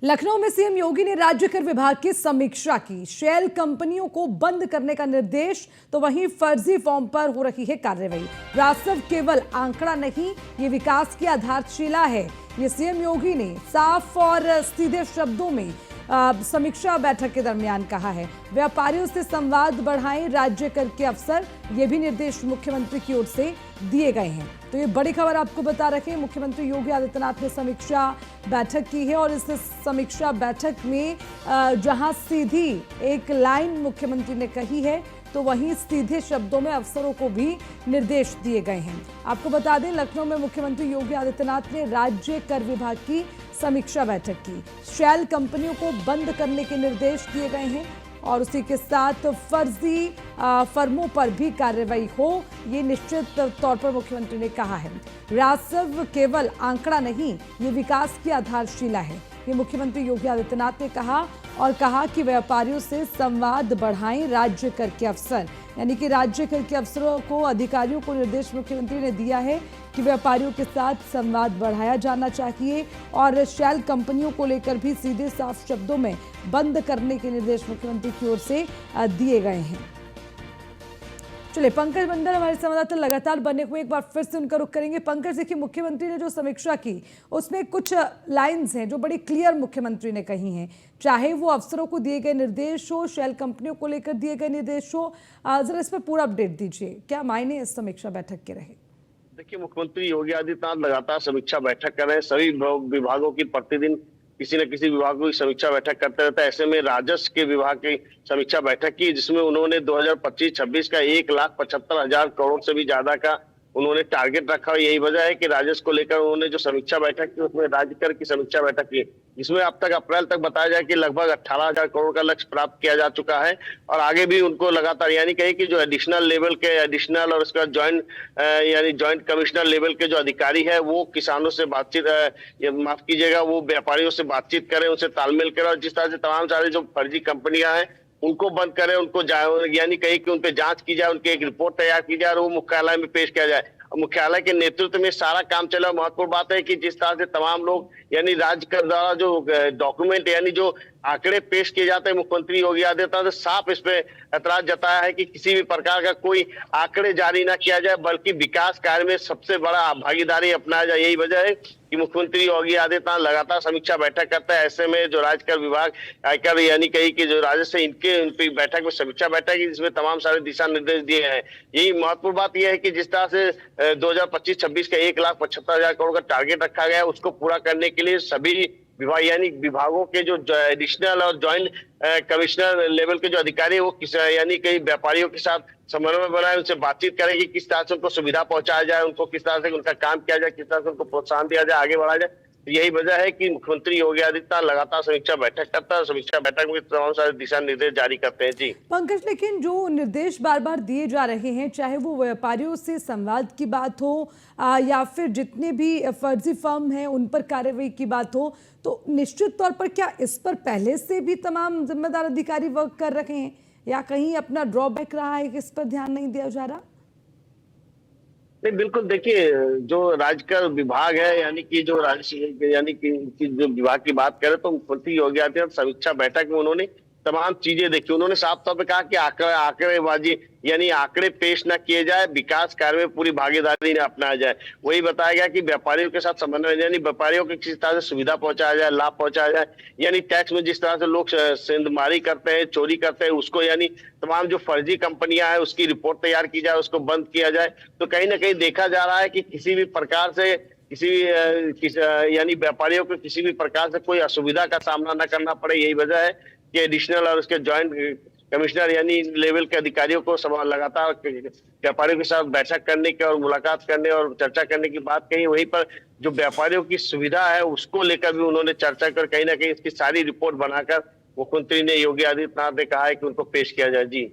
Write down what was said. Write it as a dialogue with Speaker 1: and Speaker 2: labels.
Speaker 1: लखनऊ में सीएम योगी ने राज्य कर विभाग की समीक्षा की। शेल कंपनियों को बंद करने का निर्देश, तो वहीं फर्जी फॉर्म पर हो रही है कार्रवाई। राजस्व केवल आंकड़ा नहीं, ये विकास की आधारशिला है। ये सीएम योगी ने साफ और सीधे शब्दों में समीक्षा बैठक के दरमियान कहा है। व्यापारियों से संवाद बढ़ाएं राज्य कर के अफसर, ये भी निर्देश मुख्यमंत्री की ओर से दिए गए हैं। तो ये बड़ी खबर आपको बता रखे हैं, मुख्यमंत्री योगी आदित्यनाथ ने समीक्षा बैठक की है और इस समीक्षा बैठक में जहां सीधी एक लाइन मुख्यमंत्री ने कही है, तो वहीं सीधे शब्दों में अफसरों को भी निर्देश दिए गए हैं। आपको बता दें, लखनऊ में मुख्यमंत्री योगी आदित्यनाथ ने राज्य कर विभाग की समीक्षा बैठक की। शेल कंपनियों को बंद करने के निर्देश दिए गए हैं और उसी के साथ फर्जी फर्मों पर भी कार्रवाई हो, ये निश्चित तौर पर मुख्यमंत्री ने कहा है। राजस्व केवल आंकड़ा नहीं, ये विकास की आधारशिला है, ये मुख्यमंत्री योगी आदित्यनाथ ने कहा और कहा कि व्यापारियों से संवाद बढ़ाएं राज्य कर के अफसर, यानी कि राज्य कर के अफसरों को, अधिकारियों को निर्देश मुख्यमंत्री ने दिया है कि व्यापारियों के साथ संवाद बढ़ाया जाना चाहिए और शेल कंपनियों को लेकर भी सीधे साफ शब्दों में बंद करने के निर्देश मुख्यमंत्री की ओर से दिए गए हैं। चलिए, पंकज मंडल हमारे संवाददाता लगातार बने हुए, एक बार फिर से उनका रुख करेंगे। पंकज, देखिए, मुख्यमंत्री ने जो समीक्षा की उसमें कुछ लाइंस हैं जो बड़ी क्लियर मुख्यमंत्री ने कही हैं, चाहे वो अफसरों को दिए गए निर्देश हो, शेल कंपनियों को लेकर दिए गए निर्देश हो। जरा इस पर पूरा अपडेट दीजिए, क्या मायने इस समीक्षा बैठक के रहे?
Speaker 2: देखिए, मुख्यमंत्री योगी आदित्यनाथ लगातार समीक्षा बैठक कर रहे हैं। सभी विभागों की प्रतिदिन किसी न किसी विभाग की समीक्षा बैठक करते रहता है। ऐसे में राजस्व के विभाग की समीक्षा बैठक की, जिसमें उन्होंने 2025-26 का 1,75,000 करोड़ से भी ज्यादा का उन्होंने टारगेट रखा। यही वजह है कि राजस्व को लेकर उन्होंने जो समीक्षा बैठक की उसमें राज्य कर की समीक्षा बैठक की, जिसमें अब तक अप्रैल तक बताया जाए कि लगभग 18,000 करोड़ का लक्ष्य प्राप्त किया जा चुका है और आगे भी उनको लगातार, यानी कहे कि जो एडिशनल लेवल के एडिशनल और उसका ज्वाइंट यानी ज्वाइंट कमिश्नर लेवल के जो अधिकारी है वो किसानों से बातचीत, माफ कीजिएगा, वो व्यापारियों से बातचीत करें, उनसे तालमेल करें और जिस तरह से तमाम सारे जो फर्जी कंपनियां हैं उनको बंद करें, उनको यानी कहीं कि उन पे जांच की जाए, उनकी एक रिपोर्ट तैयार की जाए और वो मुख्यालय में पेश किया जाए। मुख्यालय के नेतृत्व में सारा काम चला। महत्वपूर्ण बात है कि जिस तरह से तमाम लोग, यानी राज्य कर द्वारा जो डॉक्यूमेंट यानी जो आंकड़े पेश किए जाते हैं, मुख्यमंत्री योगी आदित्यनाथ ने साफ इस पे ऐतराज जताया है कि किसी भी प्रकार का कोई आंकड़े जारी ना किया जाए, बल्कि विकास कार्य में सबसे बड़ा भागीदारी अपनाया जाए। यही वजह है कि मुख्यमंत्री योगी आदित्यनाथ लगातार समीक्षा बैठक करता है। ऐसे में जो राजकर विभाग, आयकर, यानी कहीं कि जो राजस्व, इनकी बैठक में समीक्षा बैठक है, जिसमें तमाम सारे दिशा निर्देश दिए हैं। यही महत्वपूर्ण बात यह है कि जिस तरह से 2025-26 का 1,75,000 करोड़ का टारगेट रखा गया है, उसको पूरा करने के लिए सभी विभाग, यानी विभागों के जो एडिशनल और ज्वाइंट कमिश्नर लेवल के जो अधिकारी है वो यानी कई व्यापारियों के साथ समन्वय बनाए, उनसे बातचीत करें कि किस तरह से उनको सुविधा पहुंचाया जाए, उनको किस तरह से उनका काम किया जाए, किस तरह से उनको प्रोत्साहन दिया जाए, आगे बढ़ाया जाए। तो यही वजह है कि मुख्यमंत्री योगी आदित्यनाथ लगातार समीक्षा बैठक करता है, समीक्षा बैठक में तमाम सारे दिशा निर्देश जारी करते हैं। जी
Speaker 1: पंकज, लेकिन जो निर्देश बार बार दिए जा रहे हैं, चाहे वो व्यापारियों से संवाद की बात हो या फिर जितने भी फर्जी फर्म हैं उन पर कार्रवाई की बात हो, तो निश्चित तौर पर क्या इस पर पहले से भी तमाम जिम्मेदार अधिकारी वर्क कर रहे हैं या कहीं अपना ड्रॉबैक रहा है कि इस पर ध्यान नहीं दिया जा रहा?
Speaker 2: नहीं, बिल्कुल, देखिए, जो राजकर विभाग है, यानी कि जो राज्य, यानी कि जो विभाग की बात करें, तो मुख्यमंत्री योगी आदित्यनाथ समीक्षा बैठक में उन्होंने तमाम चीजें देखी। उन्होंने साफ तौर पे कहा कि आंकड़ेबाजी, यानी आंकड़े पेश न किए जाए, विकास कार्य में पूरी भागीदारी न अपनाया जाए। वही बताया गया कि व्यापारियों के साथ समन्वय, यानी व्यापारियों को किसी तरह से सुविधा पहुंचाया जाए, लाभ पहुंचाया जाए, यानी टैक्स में जिस तरह से लोग सेंधमारी करते हैं, चोरी करते हैं, उसको, यानी तमाम जो फर्जी कंपनियां हैं उसकी रिपोर्ट तैयार की जाए, उसको बंद किया जाए। तो कहीं ना कहीं देखा जा रहा है कि किसी भी प्रकार से किसी यानी व्यापारियों को किसी भी प्रकार से कोई असुविधा का सामना न करना पड़े। यही वजह है कि एडिशनल और उसके ज्वाइंट कमिश्नर यानी लेवल के अधिकारियों को लगातार व्यापारियों के साथ बैठक करने की और मुलाकात करने और चर्चा करने की बात कही। वहीं पर जो व्यापारियों की सुविधा है उसको लेकर भी उन्होंने चर्चा कर कहीं ना कहीं इसकी सारी रिपोर्ट बनाकर मुख्यमंत्री ने योगी आदित्यनाथ ने कहा है कि उनको पेश किया जाए। जी।